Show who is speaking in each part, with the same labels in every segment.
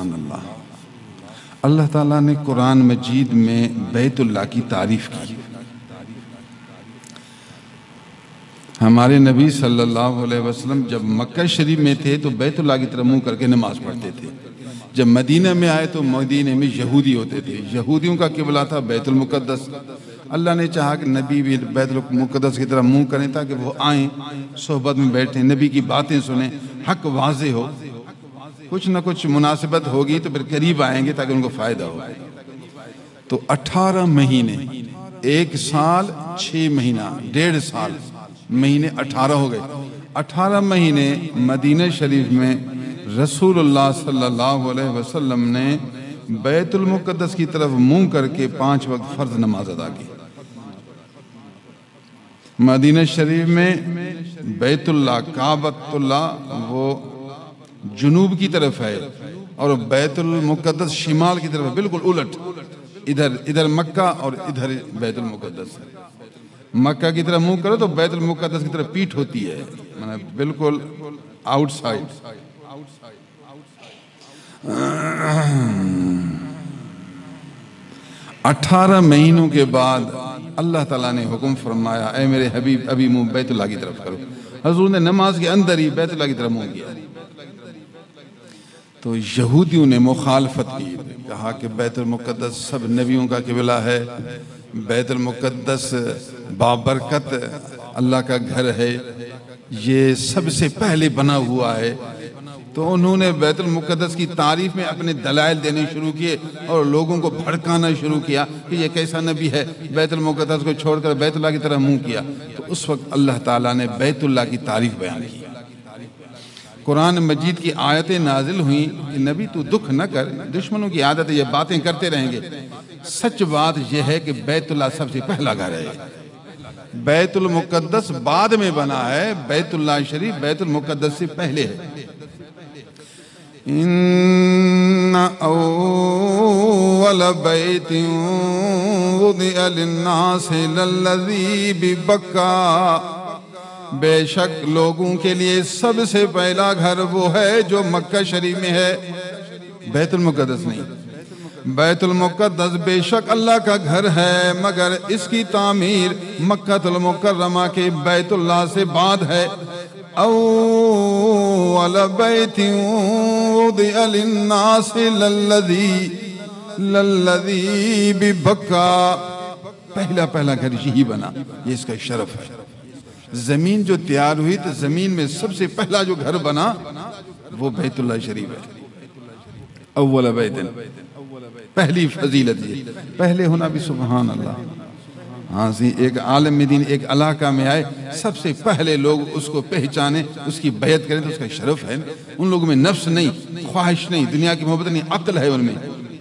Speaker 1: سبحان اللہ۔ اللہ تعالیٰ نے قرآن مجید میں بیت اللہ کی تعریف کی۔ ہمارے نبی صلی اللہ علیہ وسلم جب مکہ شریف میں تھے تو بیت اللہ کی طرف منہ کر کے نماز پڑھتے تھے۔ جب مدینہ میں آئے تو مدینہ میں یہودی ہوتے تھے، یہودیوں کا قبلہ تھا بیت المقدس۔ اللہ نے چاہا کہ نبی بھی بیت المقدس کی طرف منہ کریں تاکہ وہ آئیں، صحبت میں بیٹھیں، نبی کی باتیں سنیں، حق واضح ہو، کچھ نہ کچھ مناسبت ہوگی تو پھر قریب آئیں گے تاکہ ان کو فائدہ ہو۔ تو 18 مہینے، 1 سال 6 مہینہ، 1.5 سال، مہینے 18 ہو گئے۔ 18 مہینے مدینہ شریف میں رسول اللہ صلی اللہ علیہ وسلم نے بیت المقدس کی طرف منہ کر کے 5 وقت فرض نماز ادا کی۔ مدینہ شریف میں بیت اللہ، کعبۃ اللہ وہ جنوب کی طرف ہے اور بیت المقدس شمال کی طرف ہے، بالکل الٹ۔ ادھر مکہ اور ادھر بیت المقدس ہے۔ مکہ کی طرف منہ کرو تو بیت المقدس کی طرف پیٹھ ہوتی ہے، بالکل آؤٹ سائڈ۔ 18 مہینوں کے بعد اللہ تعالیٰ نے حکم فرمایا، اے میرے حبیب ابھی منہ بیت اللہ کی طرف کرو۔ حضور نے نماز کے اندر ہی بیت اللہ کی طرف منہ کیا۔ تو یہودیوں نے مخالفت کی، کہا کہ بیت المقدس سب نبیوں کا قبلہ ہے، بیت المقدس بابرکت اللہ کا گھر ہے، یہ سب سے پہلے بنا ہوا ہے۔ تو انہوں نے بیت المقدس کی تعریف میں اپنے دلائل دینے شروع کیے اور لوگوں کو بھڑکانا شروع کیا کہ یہ کیسا نبی ہے، بیت المقدس کو چھوڑ کر بیت اللہ کی طرف منہ کیا۔ تو اس وقت اللہ تعالیٰ نے بیت اللہ کی تعریف بیان کی۔ قرآن مجید کی آیتیں نازل ہوئیں کہ نبی تو دکھ نہ کر، دشمنوں کی عادت ہے یہ باتیں کرتے رہیں گے، سچ بات یہ ہے کہ بیت اللہ سب سے پہلا گھر ہے، بیت المقدس بعد میں بنا ہے، بیت اللہ شریف بیت المقدس سے پہلے ہے۔ ان اول بیت وضع للناس للذی ببکہ، بے شک لوگوں کے لیے سب سے پہلا گھر وہ ہے جو مکہ شریف میں ہے، بیت المقدس نہیں۔ بیت المقدس بے شک اللہ کا گھر ہے مگر اس کی تعمیر مکہ المکرمہ کے بیت اللہ سے بعد ہے۔ اول بیت وضع للناس للذی ببکہ، پہلا گھر یہی بنا، یہ اس کا شرف ہے۔ زمین جو تیار ہوئی تو زمین میں سب سے پہلا جو گھر بنا وہ بیت اللہ شریف ہے۔ اول بیت، پہلی فضیلت یہ، پہلے ہونا بھی سبحان اللہ۔ ہاں جی، ایک عالم دین ایک علاقہ میں آئے، سب سے پہلے لوگ اس کو پہچانے، اس کی بیعت کریں تو اس کا شرف ہے۔ ان لوگوں میں نفس نہیں، خواہش نہیں، دنیا کی محبت نہیں، عقل ہے ان میں،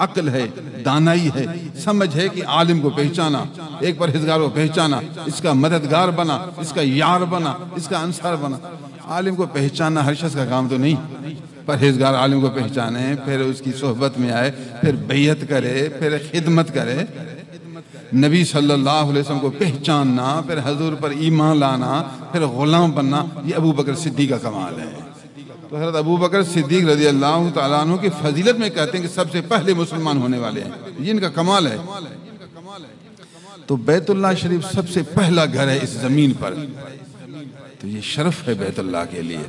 Speaker 1: عقل ہے، دانائی ہے، سمجھ ہے کہ عالم کو پہچانا، ایک پرہیزگار کو پہچانا، اس کا مددگار بنا، اس کا یار بنا، اس کا انصار بنا۔ عالم کو پہچاننا ہر شخص کا کام تو نہیں، پرہیزگار عالم کو پہچانے، پھر اس کی صحبت میں آئے، پھر بیعت کرے، پھر خدمت کرے، نبی صلی اللہ علیہ وسلم کو پہچاننا، پھر حضور پر ایمان لانا، پھر غلام بننا، یہ ابو بکر صدیق کا کمال ہے۔ تو حضرت ابو بکر صدیق رضی اللہ تعالیٰ عنہ کی فضیلت میں کہتے ہیں کہ سب سے پہلے مسلمان ہونے والے ہیں، یہ ان کا کمال ہے۔ تو بیت اللہ شریف سب سے پہلا گھر ہے اس زمین پر، تو یہ شرف ہے بیت اللہ کے لیے۔